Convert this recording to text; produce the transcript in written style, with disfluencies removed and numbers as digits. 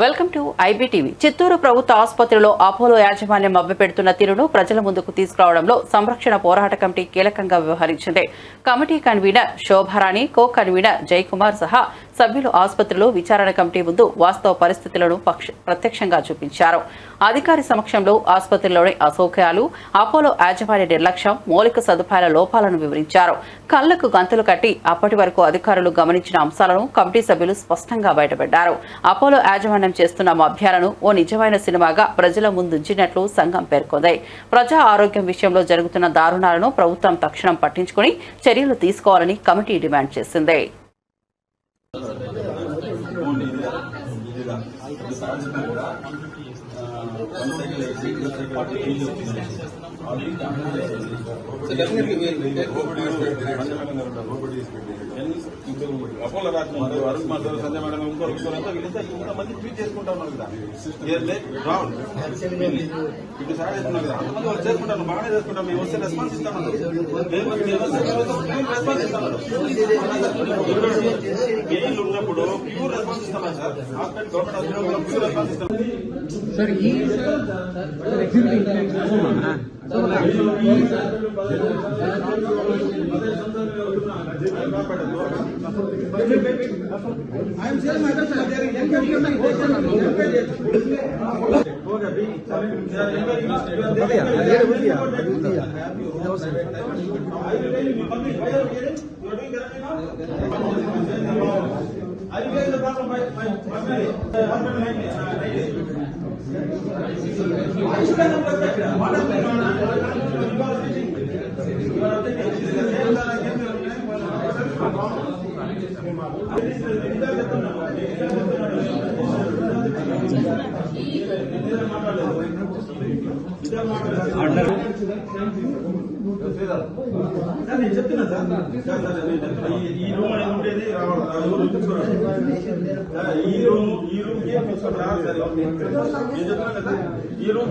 Welcome to IBTV. Chittoor ప్రభుత్వ ఆసుపత్రిలో Apollo యాజమాన్యం మభ్యపెడుతున్న తీరును ప్రజల ముందుకు తీసుకురావడంలో సంరక్షణ పోరాట కమిటీ కీలకంగా వ్యవహరించింది. Committee convener Shobharani, co convener Jayakumar సహా సభ్యులు ఆసుపత్రిలో విచారణ కమిటీ ముందు వాస్తవ పరిస్థితులను ప్రత్యక్షంగా చూపించారు. అధికారి సమక్షంలో ఆసుపత్రిలోని అసౌకర్యాలు, అపోలో యాజమాన్య నిర్లక్ష్యం, మౌలిక సదుపాయాల లోపాలను వివరించారు. కళ్లకు గంతులు కట్టి అప్పటి వరకు అధికారులు గమనించిన అంశాలను కమిటీ సభ్యులు స్పష్టంగా బయటపెట్టారు. అపోలో యాజమాన్యం చేస్తున్న మభ్యాలను ఓ నిజమైన సినిమాగా ప్రజల ముందుంచినట్లు సంఘం పేర్కొంది. ప్రజా ఆరోగ్యం విషయంలో జరుగుతున్న దారుణాలను ప్రభుత్వం తక్షణం పట్టించుకుని చర్యలు తీసుకోవాలని కమిటీ డిమాండ్ చేసింది. అపోలో రాత్రి అరుణ్ మాధవ్, సంజయ్ మేడం ఇంకోరంతా వీళ్ళంతా ఇంతమంది ట్వీట్ చేసుకుంటా ఉన్నారు కదా. ఇప్పుడు సార్ చేస్తున్నారు కదా, అంతమంది వాళ్ళు చేసుకుంటాను, బాగానే చేసుకుంటాం. మేము వస్తే రెస్పాన్స్ ఇస్తామన్నారు. మెయిల్ ఉన్నప్పుడు ప్యూర్ రెస్పాన్స్ ఇస్తామని sir. Hospital government hospital pure response ఇస్తాం సార్. నేను చెప్తున్నా సార్, ఈ రూమ్ అనేది ఉండేది రావాలి, ఈ రూమ్ కి రావాలి సార్. నేను చెప్తున్నా కదా, ఈ రూమ్